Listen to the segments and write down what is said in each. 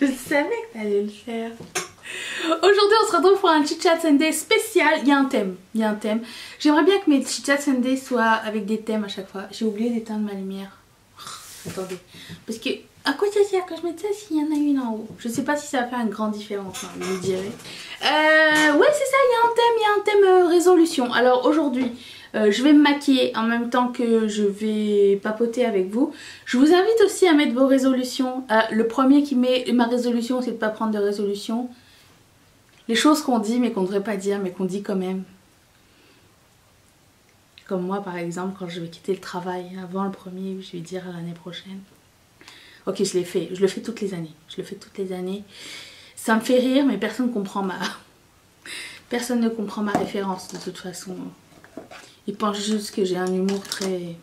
Je savais que t'allais le faire. Aujourd'hui on se retrouve pour un Chit Chat Sunday spécial. Il y a un thème, J'aimerais bien que mes Chit Chat Sunday soient avec des thèmes à chaque fois. J'ai oublié d'éteindre ma lumière. Attendez, parce que à quoi ça sert que je mette ça s'il y en a une en haut? Je sais pas si ça va faire une grande différence, hein, vous me direz. Ouais c'est ça, il y a un thème résolution. Alors aujourd'hui je vais me maquiller en même temps que je vais papoter avec vous. Je vous invite aussi à mettre vos résolutions. Le premier qui met ma résolution, c'est de ne pas prendre de résolution. Les choses qu'on dit mais qu'on ne devrait pas dire mais qu'on dit quand même. Comme moi par exemple, quand je vais quitter le travail avant le premier, je vais dire à l'année prochaine. Ok, je l'ai fait, je le fais toutes les années. Ça me fait rire mais personne ne comprend personne ne comprend ma référence de toute façon. Ils pensent juste que j'ai un humour très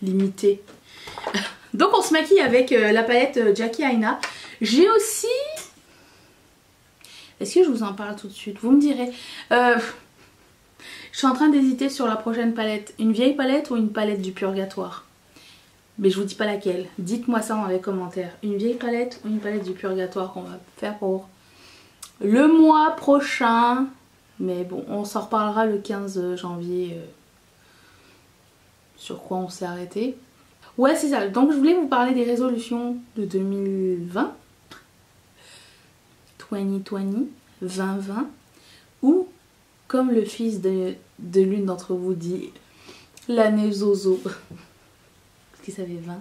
limité. Donc on se maquille avec la palette Jackie Aina. J'ai aussi... Est-ce que je vous en parle tout de suite? Vous me direz. Je suis en train d'hésiter sur la prochaine palette. Une vieille palette ou une palette du purgatoire? Mais je vous dis pas laquelle. Dites-moi ça dans les commentaires. Une vieille palette ou une palette du purgatoire qu'on va faire pour le mois prochain. Mais bon, on s'en reparlera le 15 janvier. Sur quoi on s'est arrêté. Ouais, c'est ça. Donc je voulais vous parler des résolutions de 2020. 2020. Ou, comme le fils de l'une d'entre vous dit, l'année Zozo. Parce qu'il savait 20.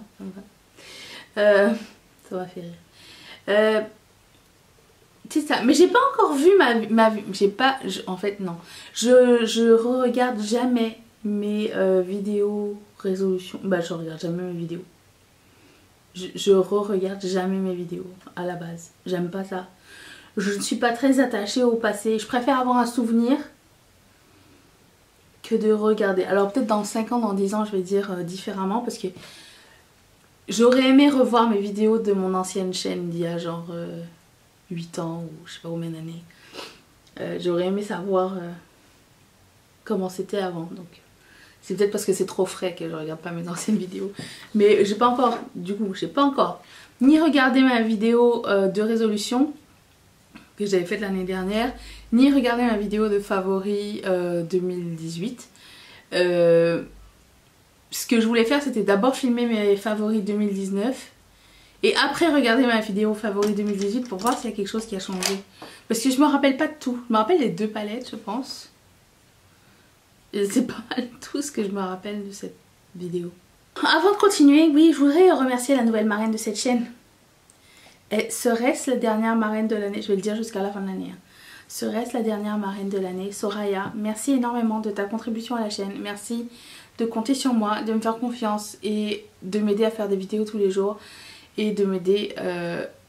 Ça m'a fait rire. C'est ça. Mais j'ai pas encore vu ma vue. En fait, non. Je re-regarde jamais mes vidéos résolution. Bah, je regarde jamais mes vidéos. Je re-regarde jamais mes vidéos à la base. J'aime pas ça. Je ne suis pas très attachée au passé. Je préfère avoir un souvenir que de regarder. Alors peut-être dans 5 ans, dans 10 ans, je vais dire différemment parce que j'aurais aimé revoir mes vidéos de mon ancienne chaîne d'il y a genre 8 ans ou je sais pas combien d'années. J'aurais aimé savoir comment c'était avant. Donc c'est peut-être parce que c'est trop frais que je regarde pas mes anciennes vidéos. Mais j'ai pas encore, ni regardé ma vidéo de résolution que j'avais faite l'année dernière, ni regardé ma vidéo de favoris 2018. Ce que je voulais faire, c'était d'abord filmer mes favoris 2019 et après regarder ma vidéo favoris 2018 pour voir s'il y a quelque chose qui a changé. Parce que je me rappelle pas de tout. Je me rappelle les 2 palettes, je pense. C'est pas mal tout ce que je me rappelle de cette vidéo. Avant de continuer, oui, je voudrais remercier la nouvelle marraine de cette chaîne. Serait-ce la dernière marraine de l'année? Je vais le dire jusqu'à la fin de l'année. Serait-ce la dernière marraine de l'année? Soraya, merci énormément de ta contribution à la chaîne. Merci de compter sur moi, de me faire confiance et de m'aider à faire des vidéos tous les jours. Et de m'aider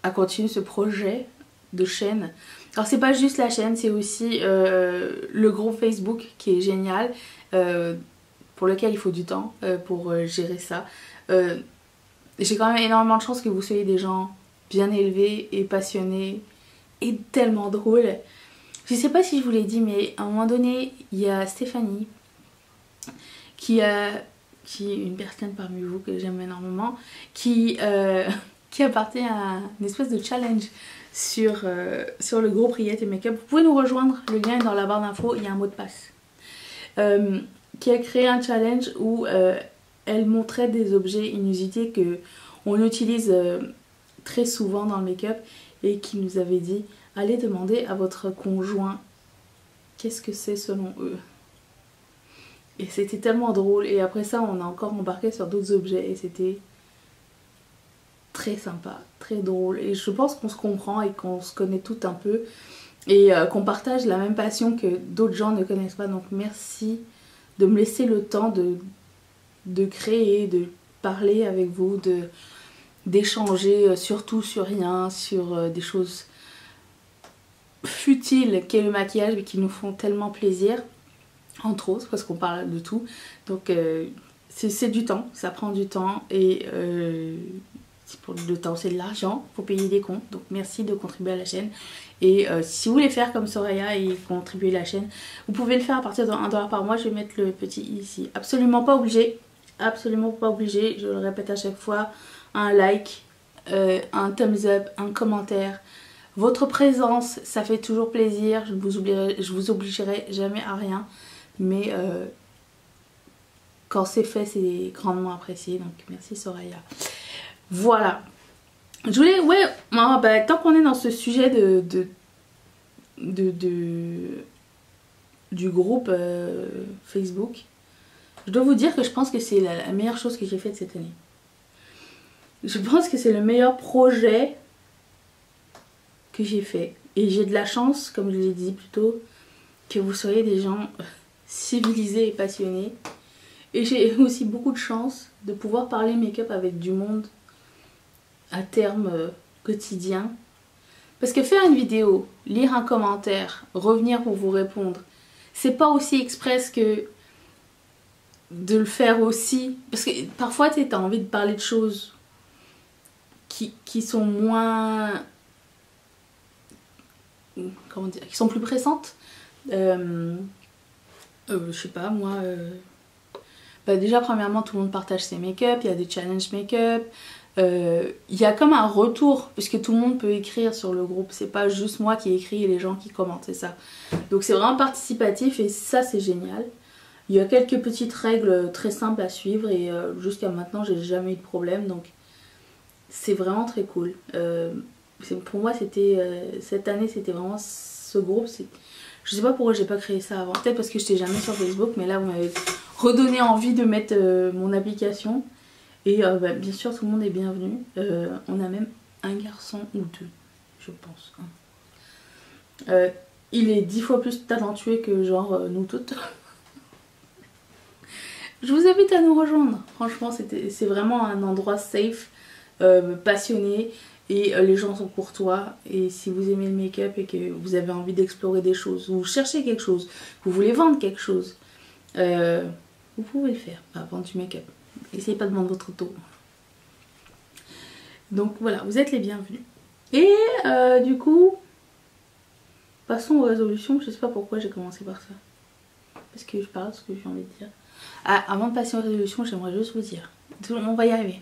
à continuer ce projet de chaîne. Alors c'est pas juste la chaîne, c'est aussi le groupe Facebook qui est génial, pour lequel il faut du temps pour gérer ça. J'ai quand même énormément de chance que vous soyez des gens bien élevés et passionnés et tellement drôles. Je sais pas si je vous l'ai dit, mais à un moment donné, il y a Stéphanie qui est une personne parmi vous que j'aime énormément, qui appartient à une espèce de challenge sur le groupe Rillettes et Make-up. Vous pouvez nous rejoindre, le lien est dans la barre d'infos, il y a un mot de passe. Qui a créé un challenge où elle montrait des objets inusités que on utilise très souvent dans le make-up et qui nous avait dit allez demander à votre conjoint qu'est-ce que c'est selon eux. Et c'était tellement drôle et après ça on a encore embarqué sur d'autres objets et c'était très sympa, très drôle et je pense qu'on se comprend et qu'on se connaît tout un peu et qu'on partage la même passion que d'autres gens ne connaissent pas. Donc merci de me laisser le temps de créer, de parler avec vous, d'échanger surtout sur rien, sur des choses futiles qu'est le maquillage mais qui nous font tellement plaisir, entre autres parce qu'on parle de tout. Donc c'est du temps, ça prend du temps et pour le temps c'est de l'argent, il faut payer des comptes. Donc merci de contribuer à la chaîne et si vous voulez faire comme Soraya et contribuer à la chaîne, vous pouvez le faire à partir de 1 $ par mois. Je vais mettre le petit i ici, absolument pas obligé, je le répète à chaque fois. Un like un thumbs up, un commentaire. Votre présence, ça fait toujours plaisir. Je vous obligerai jamais à rien. Mais quand c'est fait, c'est grandement apprécié. Donc merci Soraya. Voilà. Je voulais, ouais, tant qu'on est dans ce sujet du groupe Facebook, je dois vous dire que je pense que c'est la meilleure chose que j'ai faite cette année. Je pense que c'est le meilleur projet que j'ai fait. Et j'ai de la chance, comme je l'ai dit plus tôt, que vous soyez des gens civilisés et passionnés. Et j'ai aussi beaucoup de chance de pouvoir parler make-up avec du monde à terme quotidien. Parce que faire une vidéo, lire un commentaire, revenir pour vous répondre, c'est pas aussi express que de le faire aussi. Parce que parfois tu as envie de parler de choses qui sont moins... Comment dire, qui sont plus pressantes. Je sais pas, moi... déjà, premièrement, tout le monde partage ses make-up, il y a des challenges make-up. Il y a comme un retour, puisque tout le monde peut écrire sur le groupe. C'est pas juste moi qui écris et les gens qui commentent, c'est ça. Donc c'est vraiment participatif et ça, c'est génial. Il y a quelques petites règles très simples à suivre et jusqu'à maintenant, j'ai jamais eu de problème. Donc c'est vraiment très cool. Pour moi, cette année, c'était vraiment ce groupe. Je sais pas pourquoi j'ai pas créé ça avant. Peut-être parce que j'étais jamais sur Facebook, mais là, vous m'avez redonné envie de mettre mon application. Et bien sûr, tout le monde est bienvenu. On a même un garçon ou deux, je pense. Il est 10 fois plus talentueux que genre nous toutes. Je vous invite à nous rejoindre. Franchement, c'est vraiment un endroit safe, passionné. Et les gens sont courtois. Et si vous aimez le make-up et que vous avez envie d'explorer des choses, ou vous cherchez quelque chose, vous voulez vendre quelque chose, vous pouvez le faire. Vendre du make-up. Essayez pas de vendre votre auto. Donc voilà, vous êtes les bienvenus. Et du coup, passons aux résolutions. Je sais pas pourquoi j'ai commencé par ça. Parce que je parle de ce que j'ai envie de dire. Ah, avant de passer aux résolutions, j'aimerais juste vous dire. On va y arriver.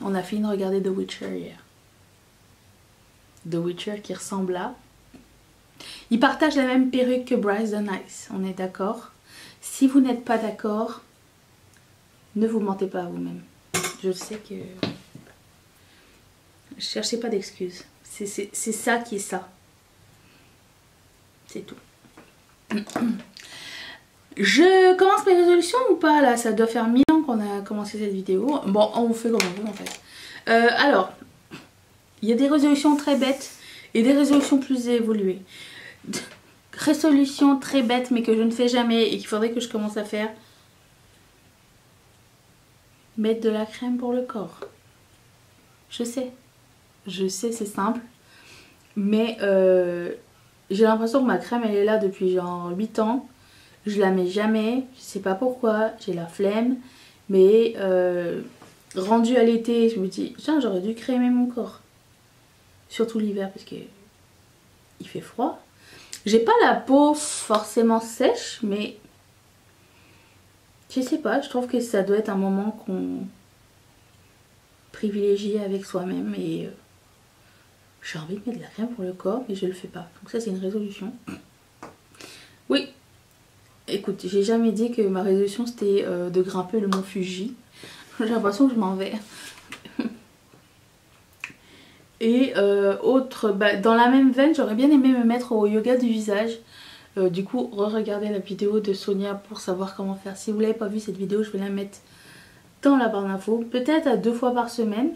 On a fini de regarder The Witcher hier. The Witcher qui ressemble à... Il partage la même perruque que Bryce the Nice. On est d'accord? Si vous n'êtes pas d'accord, ne vous mentez pas à vous-même. Je sais que... Cherchez pas d'excuses. C'est ça qui est ça. C'est tout. Je commence mes résolutions ou pas là? Ça doit faire 1000 ans qu'on a commencé cette vidéo. Bon, on fait comme on veut en fait. Alors, il y a des résolutions très bêtes et des résolutions plus évoluées. Résolution très bête mais que je ne fais jamais et qu'il faudrait que je commence à faire. Mettre de la crème pour le corps. Je sais, c'est simple. Mais j'ai l'impression que ma crème elle est là depuis genre 8 ans. Je la mets jamais, je sais pas pourquoi, j'ai la flemme. Mais rendu à l'été, je me dis, tiens, j'aurais dû crémer mon corps. Surtout l'hiver parce que il fait froid. J'ai pas la peau forcément sèche, mais je sais pas, je trouve que ça doit être un moment qu'on privilégie avec soi-même et j'ai envie de mettre de la crème pour le corps, mais je le fais pas. Donc ça c'est une résolution. Oui, écoute, j'ai jamais dit que ma résolution c'était de grimper le mont Fuji. J'ai l'impression que je m'en vais. Et dans la même veine, j'aurais bien aimé me mettre au yoga du visage. Du coup, re-regardez la vidéo de Sonia pour savoir comment faire. Si vous l'avez pas vu cette vidéo, je vais la mettre dans la barre d'infos. Peut-être à 2 fois par semaine.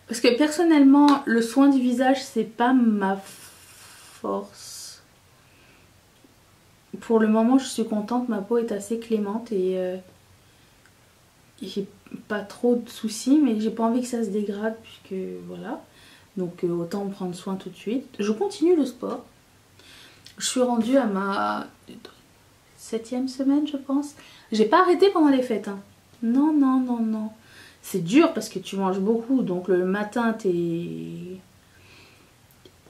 Parce que personnellement, le soin du visage, c'est pas ma force. Pour le moment, je suis contente. Ma peau est assez clémente et j'ai pas trop de soucis. Mais j'ai pas envie que ça se dégrade puisque voilà. Donc autant prendre soin tout de suite. Je continue le sport. Je suis rendue à ma 7e semaine je pense. J'ai pas arrêté pendant les fêtes. Hein. Non, non, non, non. C'est dur parce que tu manges beaucoup. Donc le matin t'es...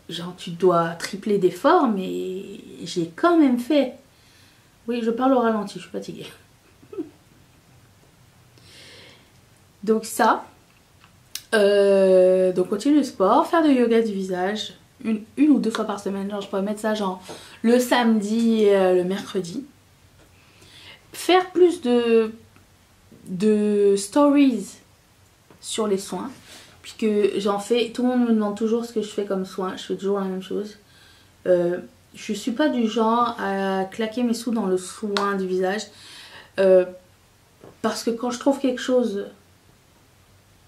Genre tu dois tripler d'efforts. Mais j'ai quand même fait. Oui, je parle au ralenti, je suis fatiguée. Donc ça, donc continuer le sport, faire de yoga du visage, une ou deux fois par semaine, genre je pourrais mettre ça genre le samedi et le mercredi. Faire plus de stories sur les soins, puisque j'en fais, tout le monde me demande toujours ce que je fais comme soin, je fais toujours la même chose. Je suis pas du genre à claquer mes sous dans le soin du visage, parce que quand je trouve quelque chose,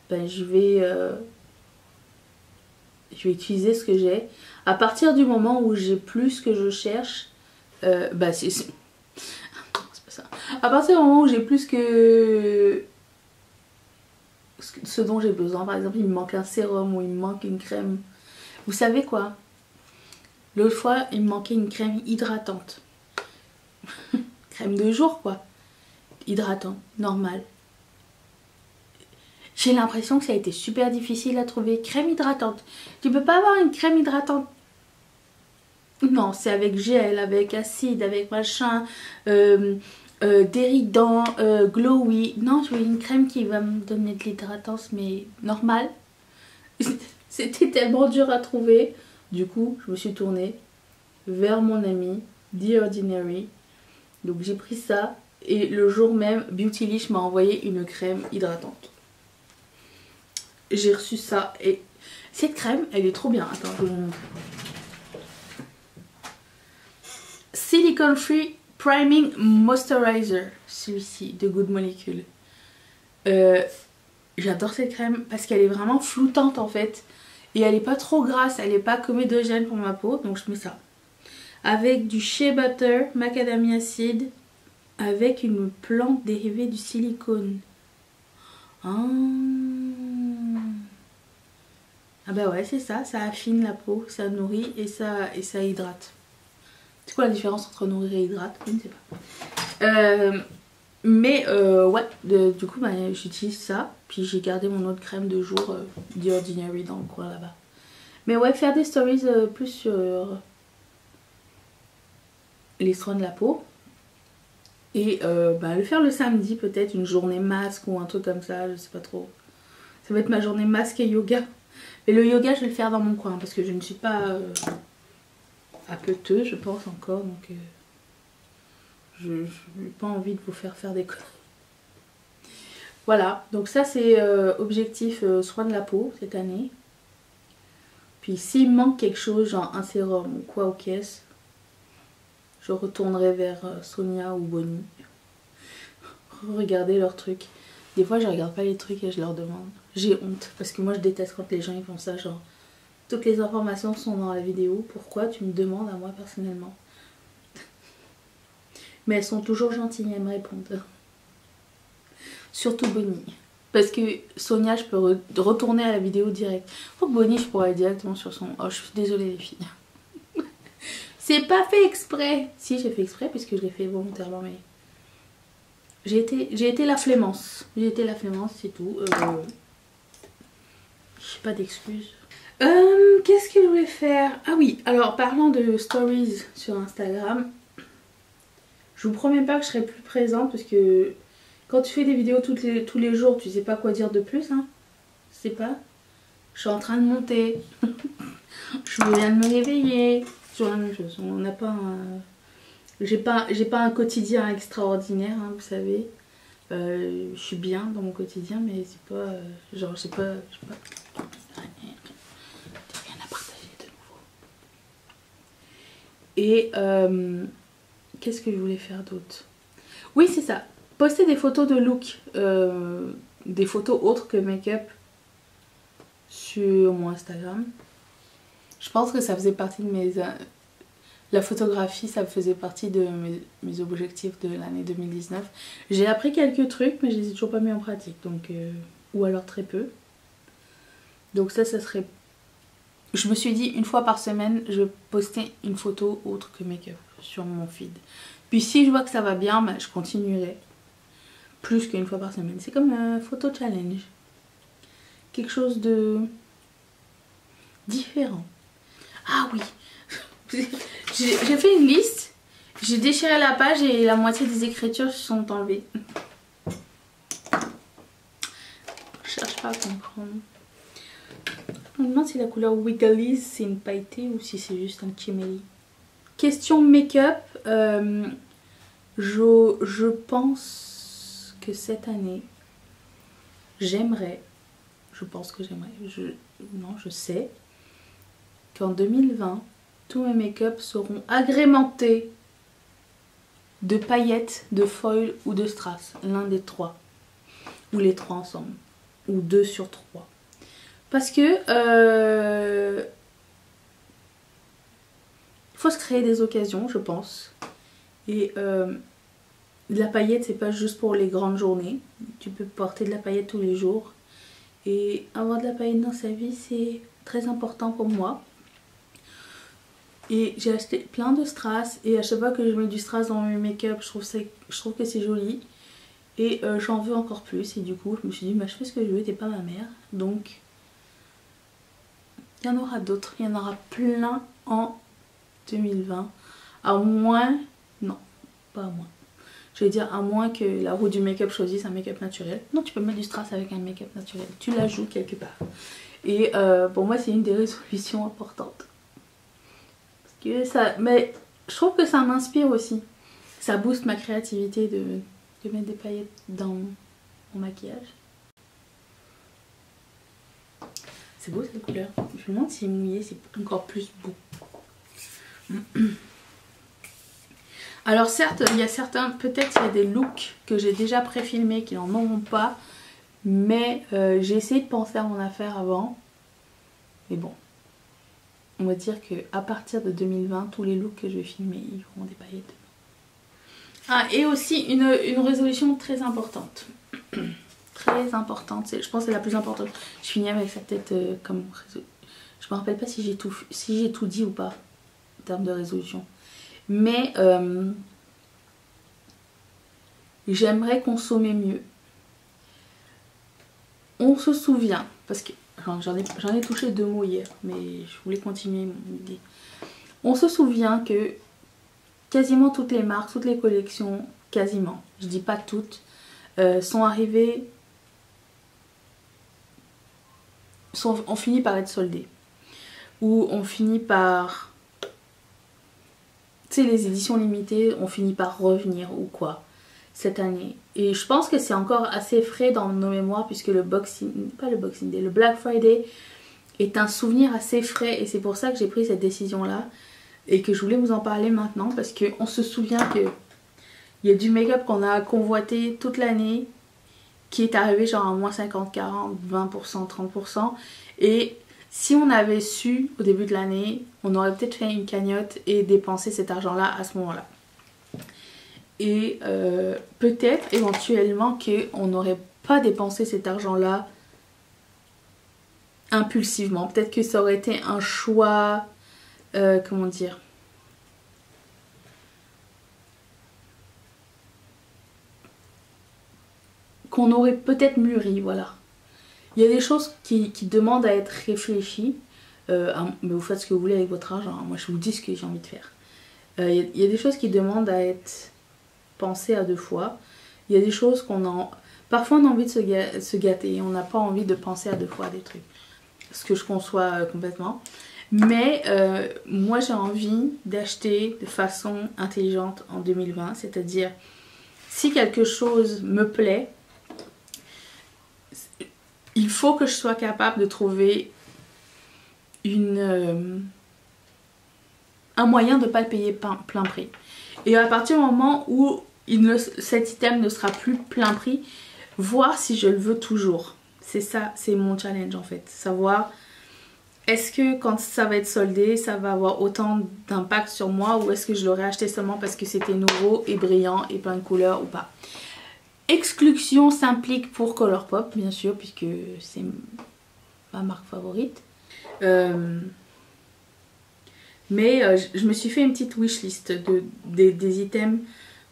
ben je vais utiliser ce que j'ai. À partir du moment où j'ai plus ce que je cherche, bah c'est pas ça. À partir du moment où j'ai plus que ce dont j'ai besoin, par exemple il me manque un sérum ou il me manque une crème. Vous savez quoi? L'autre fois il me manquait une crème hydratante. Crème de jour quoi. Hydratante, normale. J'ai l'impression que ça a été super difficile à trouver. Crème hydratante. Tu peux pas avoir une crème hydratante. Non, c'est avec gel, avec acide, avec machin, déridant, glowy. Non, je veux une crème qui va me donner de l'hydratance, mais normale. C'était tellement dur à trouver. Du coup, je me suis tournée vers mon ami The Ordinary. Donc j'ai pris ça et le jour même, Beautylish m'a envoyé une crème hydratante. J'ai reçu ça et cette crème, elle est trop bien. Attends, je vais vous montrer. Silicone Free Priming Moisturizer, celui-ci de Good Molecule. J'adore cette crème parce qu'elle est vraiment floutante en fait. Et elle est pas trop grasse, elle est pas comédogène pour ma peau, donc je mets ça. Avec du shea butter, macadamia seed, avec une plante dérivée du silicone. Ah bah ouais, c'est ça, ça affine la peau, ça nourrit et ça hydrate. C'est quoi la différence entre nourrir et hydrate? Je ne sais pas. Ouais, du coup bah, j'utilise ça. Puis j'ai gardé mon autre crème de jour The Ordinary dans le coin là-bas. Mais ouais, faire des stories plus sur les soins de la peau. Et bah, le faire le samedi peut-être, une journée masque ou un truc comme ça, je sais pas trop. Ça va être ma journée masque et yoga. Mais le yoga je vais le faire dans mon coin parce que je ne suis pas appeteuse je pense encore. Donc je n'ai pas envie de vous faire des conneries. Voilà, donc ça c'est objectif soin de la peau cette année. Puis s'il manque quelque chose, genre un sérum ou quoi aux caisses, je retournerai vers Sonia ou Bonnie. Regardez leurs trucs. Des fois je regarde pas les trucs et je leur demande. J'ai honte parce que moi je déteste quand les gens ils font ça, genre toutes les informations sont dans la vidéo, pourquoi tu me demandes à moi personnellement? Mais elles sont toujours gentilles, elles me répondent. Surtout Bonnie. Parce que Sonia, je peux retourner à la vidéo direct. Faut que Bonnie, je pourrais aller directement sur son... Oh, je suis désolée les filles. C'est pas fait exprès. Si, j'ai fait exprès puisque je l'ai fait volontairement, mais... J'ai été la flémence. J'ai été la flémence, c'est tout. Je n'ai pas d'excuses. Qu'est-ce que je voulais faire? Ah oui, alors parlant de stories sur Instagram, je vous promets pas que je serai plus présente parce que quand tu fais des vidéos tous les jours, tu sais pas quoi dire de plus, hein. Je sais pas. Je suis en train de monter. Je viens de me réveiller. Toujours la même chose. On n'a pas un... J'ai pas un quotidien extraordinaire, hein, vous savez. Je suis bien dans mon quotidien, mais c'est pas... genre, je sais pas... Rien à partager de nouveau. Et... qu'est-ce que je voulais faire d'autre? Oui, c'est ça. Poster des photos de look. Des photos autres que make-up sur mon Instagram. Je pense que ça faisait partie de mes... La photographie, ça faisait partie de mes objectifs de l'année 2019. J'ai appris quelques trucs, mais je les ai toujours pas mis en pratique. Donc, ou alors très peu. Donc ça serait... Je me suis dit, une fois par semaine, je vais poster une photo autre que make-up sur mon feed. Puis si je vois que ça va bien, bah, je continuerai. Plus qu'une fois par semaine. C'est comme un photo challenge. Quelque chose de... différent. Ah oui. J'ai fait une liste, j'ai déchiré la page et la moitié des écritures se sont enlevées. pas à comprendre. Je me demande si la couleur Wiggles c'est une pailletée ou si c'est juste un chimeli. Question make-up. Je pense que cette année, j'aimerais, je pense que j'aimerais, non je sais, qu'en 2020, tous mes make-up seront agrémentés de paillettes, de foil ou de strass. L'un des trois. Ou les trois ensemble. Ou 2 sur 3. Parce que il faut se créer des occasions, je pense. Et la paillette, c'est pas juste pour les grandes journées. Tu peux porter de la paillette tous les jours. Et avoir de la paillette dans sa vie, c'est très important pour moi. Et j'ai acheté plein de strass. Et à chaque fois que je mets du strass dans mes make-up, je trouve que c'est joli. Et j'en veux encore plus. Et du coup, je me suis dit, bah, je fais ce que je veux, t'es pas ma mère. Donc, il y en aura d'autres. Il y en aura plein en 2020. À moins... Non, pas à moins. Je vais dire à moins que la roue du make-up choisisse un make-up naturel. Non, tu peux mettre du strass avec un make-up naturel. Tu l'ajoutes quelque part. Et pour moi, c'est une des résolutions importantes. Parce que ça... Mais je trouve que ça m'inspire aussi. Ça booste ma créativité de mettre des paillettes dans mon maquillage. C'est beau cette couleur. Je me demande si mouillé, c'est encore plus beau. Alors certes, il y a certains, peut-être il y a des looks que j'ai déjà préfilmés qui n'en auront pas. Mais j'ai essayé de penser à mon affaire avant. Mais bon, on va dire qu'à partir de 2020, tous les looks que je vais filmer, ils auront des paillettes. Ah, et aussi une résolution très importante. Très importante, je pense que c'est la plus importante. Je finis avec sa tête comme résolution. Je me rappelle pas si j'ai tout dit ou pas en termes de résolution. Mais j'aimerais consommer mieux. On se souvient, parce que j'en ai touché 2 mots hier, mais je voulais continuer mon idée. On se souvient que quasiment toutes les marques, toutes les collections, quasiment, je dis pas toutes, sont arrivées, on finit par être soldées. Ou on finit par... Tu sais, les éditions limitées, on finit par revenir ou quoi cette année. Et je pense que c'est encore assez frais dans nos mémoires puisque le Boxing... Pas le Boxing Day, le Black Friday est un souvenir assez frais. Et c'est pour ça que j'ai pris cette décision-là. Et que je voulais vous en parler maintenant parce qu'on se souvient que il y a du make-up qu'on a convoité toute l'année qui est arrivé genre à moins 50, 40, 20%, 30%. Et si on avait su au début de l'année, on aurait peut-être fait une cagnotte et dépensé cet argent-là à ce moment-là. Et peut-être éventuellement qu'on n'aurait pas dépensé cet argent-là impulsivement. Peut-être que ça aurait été un choix... comment dire, qu'on aurait peut-être mûri, voilà. Il y a des choses qui demandent à être réfléchies, mais vous faites ce que vous voulez avec votre argent, moi je vous dis ce que j'ai envie de faire. Il y a des choses qui demandent à être pensées à 2 fois, il y a des choses parfois on a envie de se gâter, on n'a pas envie de penser à 2 fois des trucs, ce que je conçois complètement. Mais moi j'ai envie d'acheter de façon intelligente en 2020, c'est-à-dire si quelque chose me plaît, il faut que je sois capable de trouver un moyen de ne pas le payer plein prix. Et à partir du moment où cet item ne sera plus plein prix, voir si je le veux toujours. C'est ça, c'est mon challenge en fait, savoir... Est-ce que quand ça va être soldé, ça va avoir autant d'impact sur moi ou est-ce que je l'aurais acheté seulement parce que c'était nouveau et brillant et plein de couleurs ou pas? Exclusion s'implique pour Colourpop, bien sûr, puisque c'est ma marque favorite. Mais je me suis fait une petite wishlist des items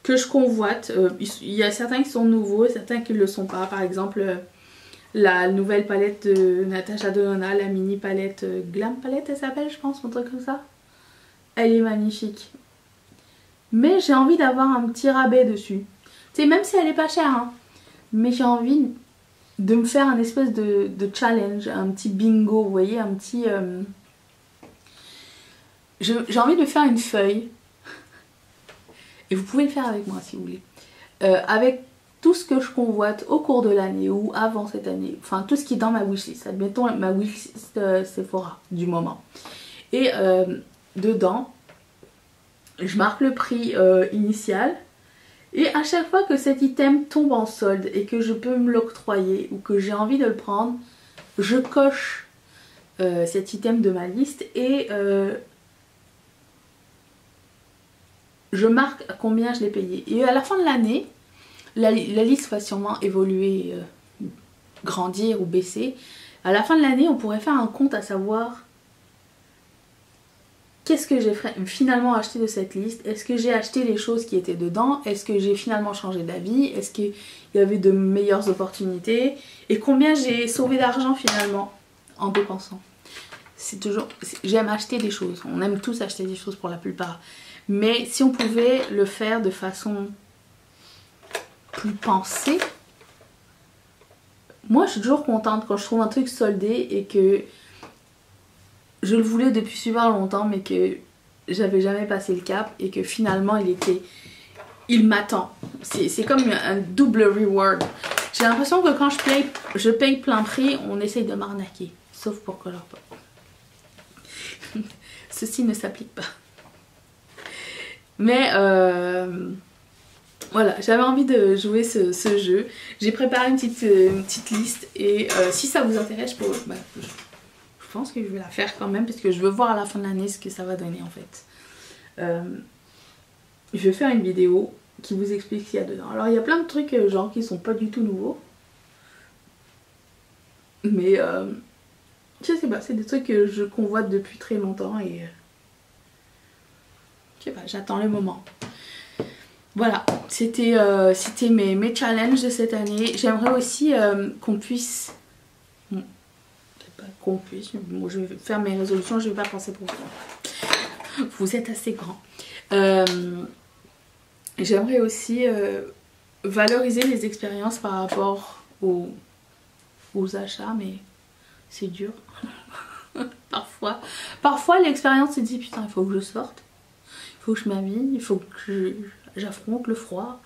que je convoite. Il y a certains qui sont nouveaux, certains qui ne le sont pas. Par exemple... la nouvelle palette de Natasha Denona, la mini palette Glam Palette elle s'appelle je pense, un truc comme ça. Elle est magnifique. Mais j'ai envie d'avoir un petit rabais dessus. Tu sais, même si elle est pas chère, hein. Mais j'ai envie de me faire un espèce de challenge, un petit bingo, vous voyez, un petit... J'ai envie de faire une feuille, et vous pouvez le faire avec moi si vous voulez, avec tout ce que je convoite au cours de l'année ou avant cette année, enfin tout ce qui est dans ma wishlist, admettons ma wishlist Sephora du moment. Et dedans, je marque le prix initial. Et à chaque fois que cet item tombe en solde et que je peux me l'octroyer ou que j'ai envie de le prendre, je coche cet item de ma liste et je marque à combien je l'ai payé. Et à la fin de l'année, la liste va sûrement évoluer, grandir ou baisser. À la fin de l'année, on pourrait faire un compte à savoir qu'est-ce que j'ai finalement acheté de cette liste. Est-ce que j'ai acheté les choses qui étaient dedans? Est-ce que j'ai finalement changé d'avis? Est-ce qu'il y avait de meilleures opportunités? Et combien j'ai sauvé d'argent finalement en dépensant? C'est toujours... J'aime acheter des choses. On aime tous acheter des choses pour la plupart. Mais si on pouvait le faire de façon plus pensée, moi je suis toujours contente quand je trouve un truc soldé et que je le voulais depuis super longtemps mais que j'avais jamais passé le cap et que finalement il m'attend. C'est comme un double reward. J'ai l'impression que quand je paye plein prix, on essaye de m'arnaquer. Sauf pour Colourpop. Ceci ne s'applique pas. Mais voilà, j'avais envie de jouer ce jeu. J'ai préparé une petite liste et si ça vous intéresse, je pense que je vais la faire quand même parce que je veux voir à la fin de l'année ce que ça va donner en fait. Je vais faire une vidéo qui vous explique ce qu'il y a dedans. Alors il y a plein de trucs genre qui sont pas du tout nouveaux. Mais je sais pas, c'est des trucs que je convoite depuis très longtemps et je sais pas, j'attends le moment. Voilà, c'était mes challenges de cette année. J'aimerais aussi qu'on puisse... qu'on puisse, bon, je vais faire mes résolutions, je vais pas penser pour vous. Vous êtes assez grand. J'aimerais aussi valoriser les expériences par rapport aux achats, mais c'est dur. Parfois l'expérience se dit putain, il faut que je sorte, il faut que je m'habille, il faut que j'affronte le froid.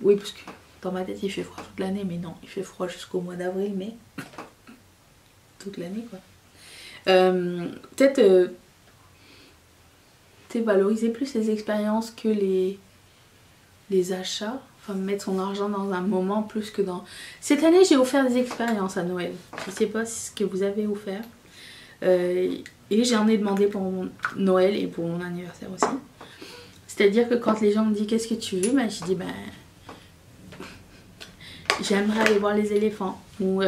Oui, parce que dans ma tête il fait froid toute l'année, mais non, il fait froid jusqu'au mois d'avril, mais toute l'année quoi. Peut-être valoriser plus les expériences que les achats, enfin mettre son argent dans un moment plus que dans... Cette année j'ai offert des expériences à Noël, je sais pas ce que vous avez offert, et j'en ai demandé pour mon Noël et pour mon anniversaire aussi. C'est-à-dire que quand les gens me disent qu'est-ce que tu veux, ben, je dis ben j'aimerais aller voir les éléphants, ou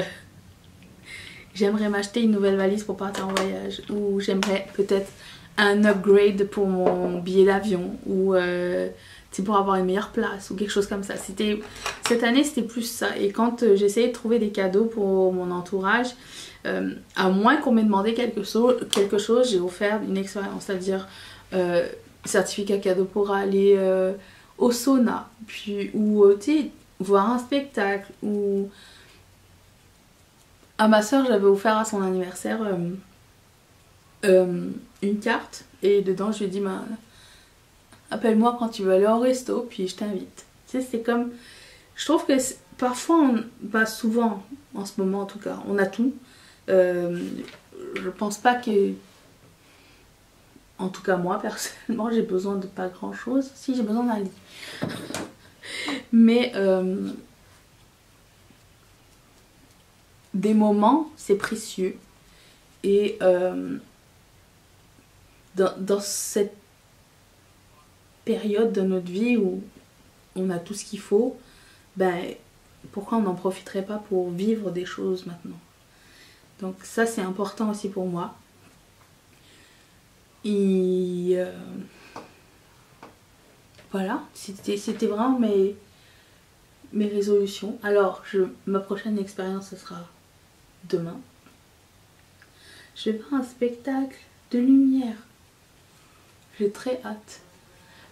j'aimerais m'acheter une nouvelle valise pour partir en voyage, ou j'aimerais peut-être un upgrade pour mon billet d'avion, ou pour avoir une meilleure place, ou quelque chose comme ça. Cette année c'était plus ça. Et quand j'essayais de trouver des cadeaux pour mon entourage, à moins qu'on m'ait demandé quelque chose, j'ai offert une expérience, c'est-à-dire certificat cadeau pour aller au sauna, puis ou voir un spectacle, ou à ma soeur j'avais offert à son anniversaire une carte et dedans je lui ai dit bah, appelle-moi quand tu veux aller au resto puis je t'invite. Tu sais, c'est comme, je trouve que parfois pas souvent en ce moment en tout cas, on a tout. Je pense pas que, en tout cas moi personnellement j'ai besoin de pas grand chose. Si, j'ai besoin d'un lit. Mais des moments c'est précieux et dans cette période de notre vie où on a tout ce qu'il faut, ben pourquoi on n'en profiterait pas pour vivre des choses maintenant. Donc ça c'est important aussi pour moi. Et voilà, c'était vraiment mes résolutions. Alors ma prochaine expérience ce sera demain. Je vais voir un spectacle de lumière. J'ai très hâte.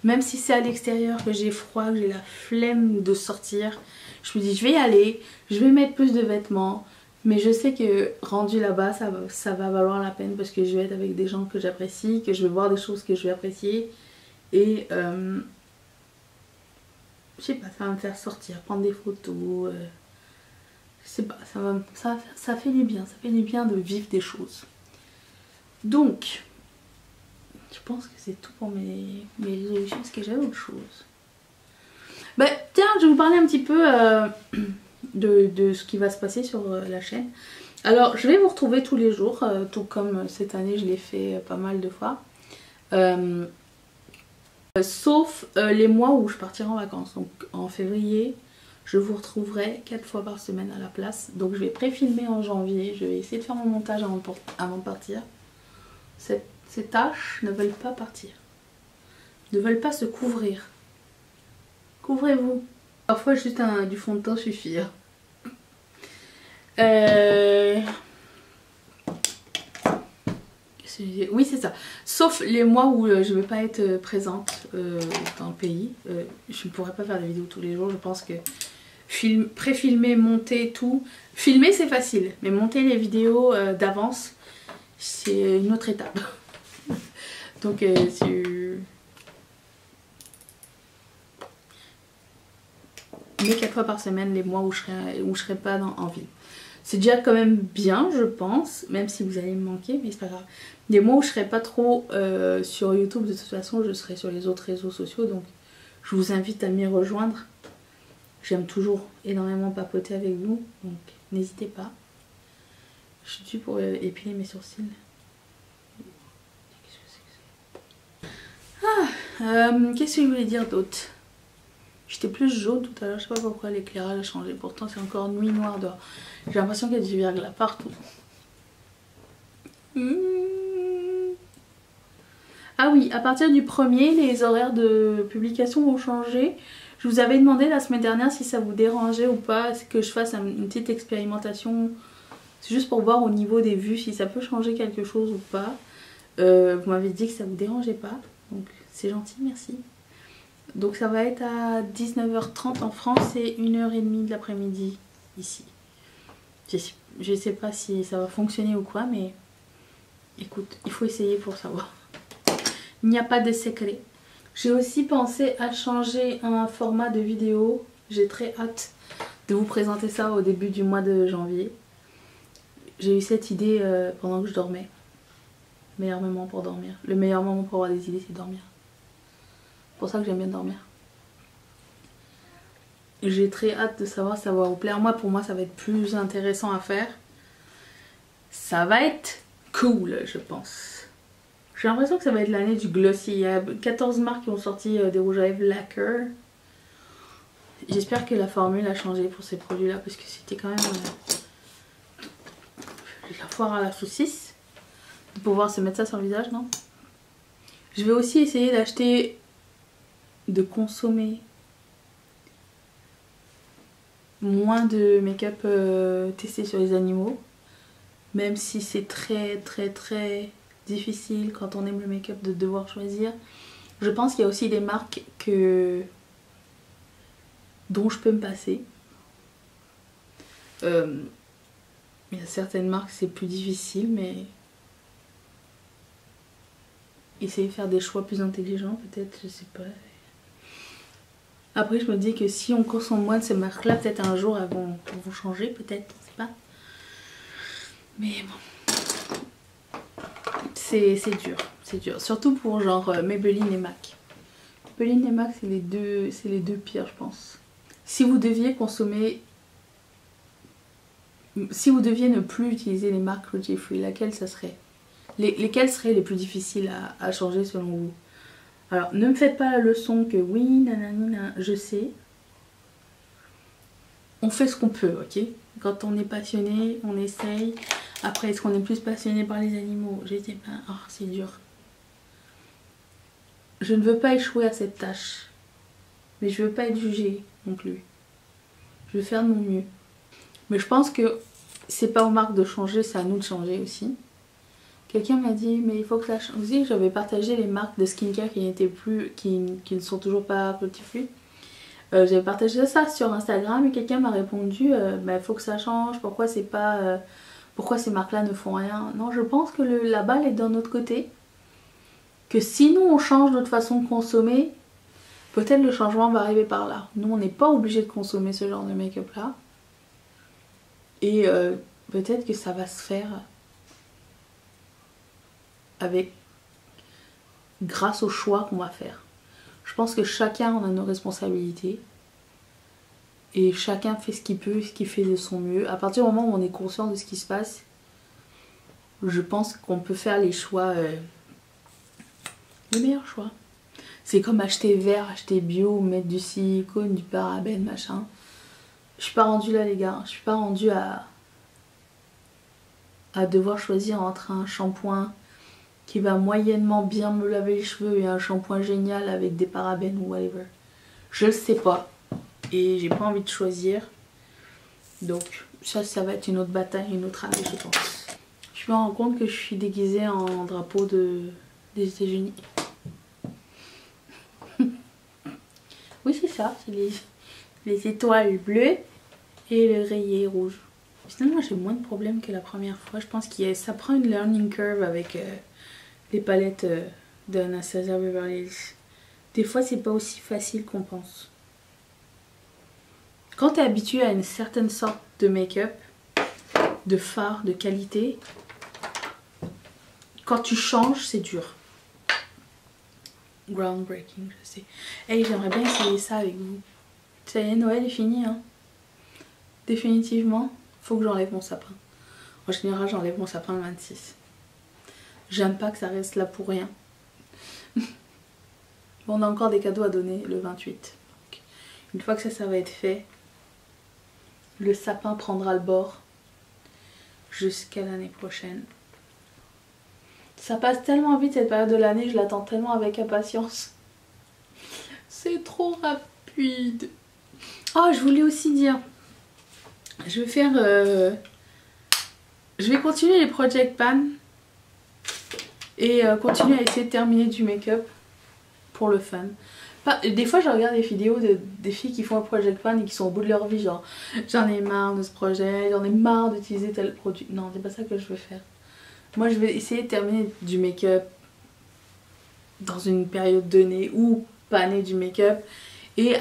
Même si c'est à l'extérieur, que j'ai froid, que j'ai la flemme de sortir, je me dis je vais y aller, je vais mettre plus de vêtements. Mais je sais que rendu là-bas, ça va valoir la peine parce que je vais être avec des gens que j'apprécie, que je vais voir des choses que je vais apprécier. Et je sais pas, ça va me faire sortir, prendre des photos. Je sais pas, ça fait du bien. Ça fait du bien de vivre des choses. Donc, je pense que c'est tout pour mes résolutions. Est-ce que j'ai autre chose? Bah, tiens, je vais vous parler un petit peu de ce qui va se passer sur la chaîne. Alors, je vais vous retrouver tous les jours, tout comme cette année, je l'ai fait pas mal de fois. Sauf les mois où je partirai en vacances. Donc, en février, je vous retrouverai 4 fois par semaine à la place. Donc, je vais pré-filmer en janvier. Je vais essayer de faire mon montage avant de partir. Ces tâches ne veulent pas partir. Ne veulent pas se couvrir. Couvrez-vous. Parfois juste du fond de teint suffit. Oui, c'est ça. Sauf les mois où je ne vais pas être présente dans le pays. Je ne pourrais pas faire des vidéos tous les jours. Je pense que pré-filmer, monter, tout. Filmer c'est facile. Mais monter les vidéos d'avance, c'est une autre étape. Donc mais 4 fois par semaine les mois où je serai pas en ville. C'est déjà quand même bien je pense, même si vous allez me manquer, mais c'est pas grave. Des mois où je serai pas trop sur YouTube, de toute façon je serai sur les autres réseaux sociaux, donc je vous invite à m'y rejoindre. J'aime toujours énormément papoter avec vous, donc n'hésitez pas. Je suis due pour épiler mes sourcils. Qu'est-ce que je voulais dire d'autre? J'étais plus jaune tout à l'heure, je sais pas pourquoi l'éclairage a changé, pourtant c'est encore nuit noire dehors. J'ai l'impression qu'il y a du verglas partout. Ah oui, à partir du 1er, les horaires de publication vont changer. Je vous avais demandé la semaine dernière si ça vous dérangeait ou pas, que je fasse une petite expérimentation. C'est juste pour voir au niveau des vues si ça peut changer quelque chose ou pas. Vous m'avez dit que ça vous dérangeait pas, donc c'est gentil, merci. Donc ça va être à 19h30 en France et 1h30 de l'après-midi ici. Je sais pas si ça va fonctionner ou quoi, mais écoute, il faut essayer pour savoir. Il n'y a pas de secret. J'ai aussi pensé à changer un format de vidéo. J'ai très hâte de vous présenter ça au début du mois de janvier. J'ai eu cette idée pendant que je dormais. Meilleur moment pour dormir. Le meilleur moment pour avoir des idées, c'est dormir. C'est pour ça que j'aime bien dormir. J'ai très hâte de savoir si ça va vous plaire. Pour moi, ça va être plus intéressant à faire. Ça va être cool, je pense. J'ai l'impression que ça va être l'année du glossy. Il y a 14 marques qui ont sorti des rouges à lèvres lacquer. J'espère que la formule a changé pour ces produits-là parce que c'était quand même la foire à la saucisse. De pouvoir se mettre ça sur le visage, non? Je vais aussi essayer d'acheter, de consommer moins de make-up testé sur les animaux. Même si c'est très difficile quand on aime le make-up de devoir choisir. Je pense qu'il y a aussi des marques dont je peux me passer. Il y a certaines marques c'est plus difficile, mais essayer de faire des choix plus intelligents peut-être, je sais pas. Après je me dis que si on consomme moins de ces marques là, peut-être un jour elles vont changer, peut-être, je sais pas. Mais bon, c'est dur, surtout pour genre Maybelline et MAC. Maybelline et MAC c'est les deux pires je pense. Si vous deviez consommer, si vous deviez ne plus utiliser les marques cruelty free, laquelle ça serait? Lesquelles seraient les plus difficiles à changer selon vous? Alors ne me faites pas la leçon que oui, nanana, je sais. On fait ce qu'on peut, ok? Quand on est passionné, on essaye. Après, est-ce qu'on est plus passionné par les animaux? Je sais pas, oh, c'est dur. Je ne veux pas échouer à cette tâche. Mais je veux pas être jugée non plus. Je veux faire de mon mieux. Mais je pense que c'est pas aux marques de changer, c'est à nous de changer aussi. Quelqu'un m'a dit mais il faut que ça change. Vous savez, j'avais partagé les marques de skincare qui ne sont toujours pas cruelty-free. J'avais partagé ça sur Instagram et quelqu'un m'a répondu bah, il faut que ça change, pourquoi c'est pas pourquoi ces marques là ne font rien. Non, je pense que la balle est d'un autre côté, que si nous on change notre façon de consommer, peut-être le changement va arriver par là. Nous on n'est pas obligé de consommer ce genre de make-up là et peut-être que ça va se faire avec grâce au choix qu'on va faire. Je pense que chacun on a nos responsabilités et chacun fait ce qu'il peut, ce qu'il fait de son mieux. À partir du moment où on est conscient de ce qui se passe, je pense qu'on peut faire les choix, les meilleurs choix. C'est comme acheter vert, acheter bio, mettre du silicone, du parabène, machin. Je suis pas rendue là les gars, je suis pas rendue à devoir choisir entre un shampoing qui va moyennement bien me laver les cheveux et un shampoing génial avec des parabènes ou whatever. Je le sais pas et j'ai pas envie de choisir. Donc ça va être une autre bataille, une autre année je pense. Je me rends compte que je suis déguisée en drapeau des États-Unis. Oui c'est ça, c'est les étoiles bleues et le rayé rouge. Finalement j'ai moins de problèmes que la première fois. Je pense que ça prend une learning curve avec les palettes d'Anastasia Beverly Hills. Des fois c'est pas aussi facile qu'on pense. Quand tu es habitué à une certaine sorte de make-up, de fard, de qualité, quand tu changes c'est dur. Groundbreaking, je sais. Hey, j'aimerais bien essayer ça avec vous. Ça y est, Noël est fini hein. Définitivement, faut que j'enlève mon sapin. En général j'enlève mon sapin le 26. J'aime pas que ça reste là pour rien. Bon, on a encore des cadeaux à donner le 28. Donc, une fois que ça va être fait, le sapin prendra le bord jusqu'à l'année prochaine. Ça passe tellement vite cette période de l'année, je l'attends tellement avec impatience. C'est trop rapide. Oh, je voulais aussi dire, je vais faire... je vais continuer les Project Pan et continuer à essayer de terminer du make-up pour le fun. Des fois je regarde des vidéos des filles qui font un Project Pan et qui sont au bout de leur vie, genre j'en ai marre de ce projet, j'en ai marre d'utiliser tel produit. Non, c'est pas ça que je veux faire. Moi je vais essayer de terminer du make-up dans une période donnée ou paner du make-up et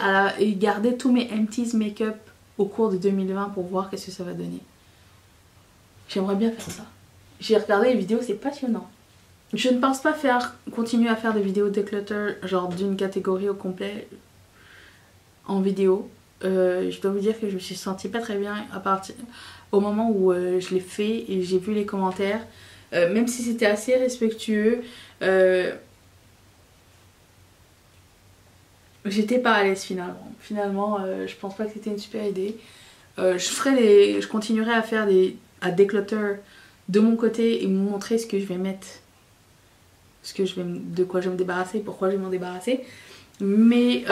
garder tous mes empties make-up au cours de 2020 pour voir qu'est-ce que ça va donner. J'aimerais bien faire ça. J'ai regardé les vidéos, c'est passionnant. Je ne pense pas continuer à faire des vidéos declutter genre d'une catégorie au complet en vidéo. Je dois vous dire que je me suis sentie pas très bien au moment où je l'ai fait et j'ai vu les commentaires. Même si c'était assez respectueux, j'étais pas à l'aise finalement. Finalement, je pense pas que c'était une super idée. Je continuerai à faire à declutter de mon côté et vous montrer ce que je vais mettre. De quoi je vais me débarrasser, pourquoi je vais m'en débarrasser. Mais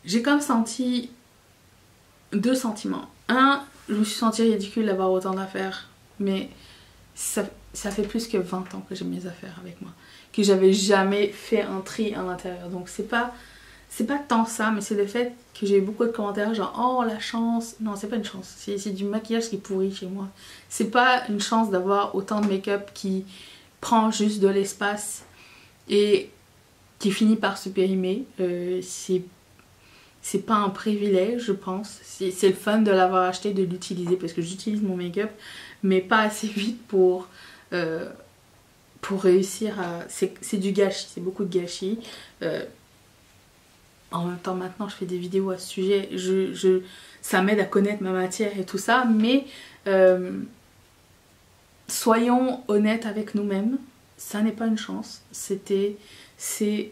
j'ai quand même senti deux sentiments. Un, je me suis sentie ridicule d'avoir autant d'affaires, mais ça fait plus que 20 ans que j'ai mes affaires avec moi, que j'avais jamais fait un tri à l'intérieur. Donc c'est pas tant ça, mais c'est le fait que j'ai eu beaucoup de commentaires genre oh la chance. Non, c'est pas une chance, c'est du maquillage qui est pourri chez moi. C'est pas une chance d'avoir autant de make-up qui prend juste de l'espace et qui finit par se périmer. C'est pas un privilège, je pense. C'est le fun de l'avoir acheté, de l'utiliser parce que j'utilise mon make-up, mais pas assez vite pour réussir à... C'est du gâchis, c'est beaucoup de gâchis. En même temps, maintenant, je fais des vidéos à ce sujet. Ça m'aide à connaître ma matière et tout ça. Mais soyons honnêtes avec nous-mêmes. Ça n'est pas une chance. C'est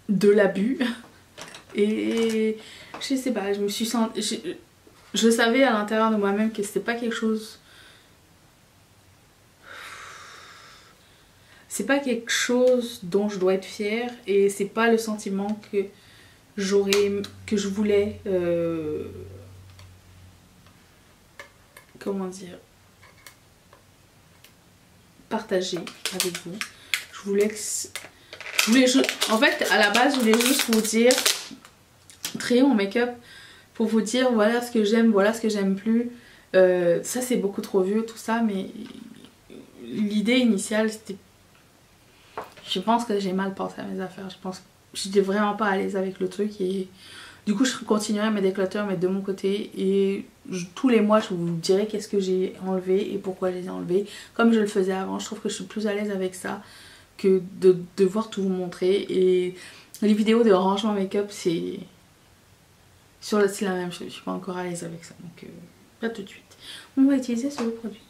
de l'abus. Et je sais pas, je me suis sentie... Je savais à l'intérieur de moi-même que c'était pas quelque chose... C'est pas quelque chose dont je dois être fière et c'est pas le sentiment que je voulais comment dire, partager avec vous. En fait, à la base, je voulais juste vous dire, trier mon make-up pour vous dire voilà ce que j'aime, voilà ce que j'aime plus. Ça, c'est beaucoup trop vieux, tout ça, mais l'idée initiale, c'était... Je pense que j'ai mal pensé à mes affaires. Je pense que j'étais vraiment pas à l'aise avec le truc et du coup, je continuerai à me déclutter, mettre de mon côté et tous les mois, je vous dirai qu'est-ce que j'ai enlevé et pourquoi je les ai enlevés. Comme je le faisais avant, je trouve que je suis plus à l'aise avec ça que de devoir tout vous montrer. Et les vidéos de rangement make-up, c'est la même chose. Je suis pas encore à l'aise avec ça, donc pas tout de suite. On va utiliser ce produit.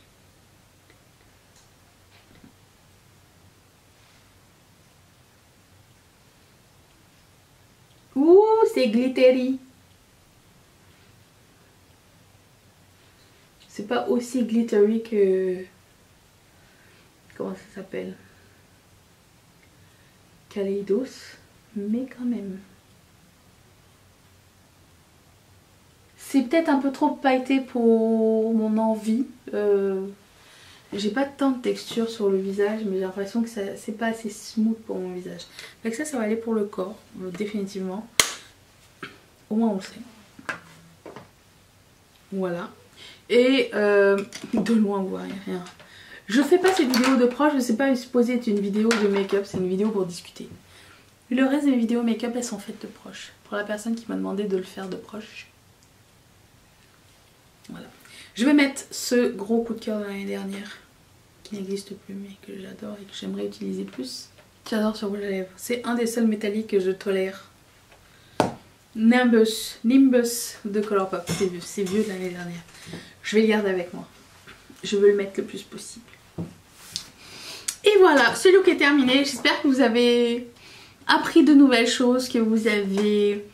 Ouh, c'est glittery. C'est pas aussi glittery que... Comment ça s'appelle? Kaleidos, mais quand même. C'est peut-être un peu trop pailleté pour mon envie. J'ai pas tant de texture sur le visage, mais j'ai l'impression que c'est pas assez smooth pour mon visage. Avec ça, ça va aller pour le corps, définitivement. Au moins on le sait. Voilà. Et de loin on voit rien. Je fais pas cette vidéo de proche, je sais pas supposé être une vidéo de make-up, c'est une vidéo pour discuter. Le reste de mes vidéos make-up elles sont faites de proche. Pour la personne qui m'a demandé de le faire de proche. Voilà. Je vais mettre ce gros coup de cœur de l'année dernière, qui n'existe plus mais que j'adore et que j'aimerais utiliser plus. J'adore ce rouge à lèvres. C'est un des seuls métalliques que je tolère. Nimbus de Colourpop. C'est vieux de l'année dernière. Je vais le garder avec moi. Je veux le mettre le plus possible. Et voilà, ce look est terminé. J'espère que vous avez appris de nouvelles choses, que vous avez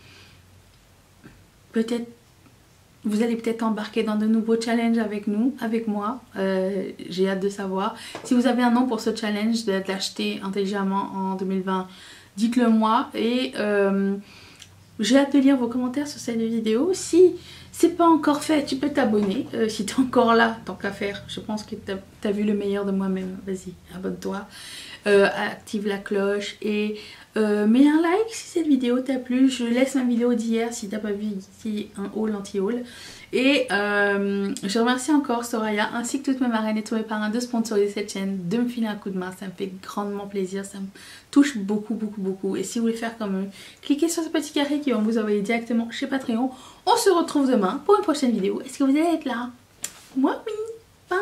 peut-être... Vous allez peut-être embarquer dans de nouveaux challenges avec nous, avec moi. J'ai hâte de savoir. Si vous avez un nom pour ce challenge, de l'acheter intelligemment en 2020, dites-le moi. Et j'ai hâte de lire vos commentaires sur cette vidéo. Si c'est pas encore fait, tu peux t'abonner. Si t'es encore là, tant qu'à faire, je pense que t'as vu le meilleur de moi-même. Vas-y, abonne-toi. Active la cloche et mets un like si cette vidéo t'a plu. Je laisse ma vidéo d'hier si t'as pas vu ici un haul anti-haul. Et je remercie encore Soraya ainsi que toutes mes marraines et tous mes parrains de sponsoriser cette chaîne, de me filer un coup de main. Ça me fait grandement plaisir, ça me touche beaucoup. Et si vous voulez faire comme eux, cliquez sur ce petit carré qui va vous envoyer directement chez Patreon. On se retrouve demain pour une prochaine vidéo. Est-ce que vous allez être là? Moi oui. Bye.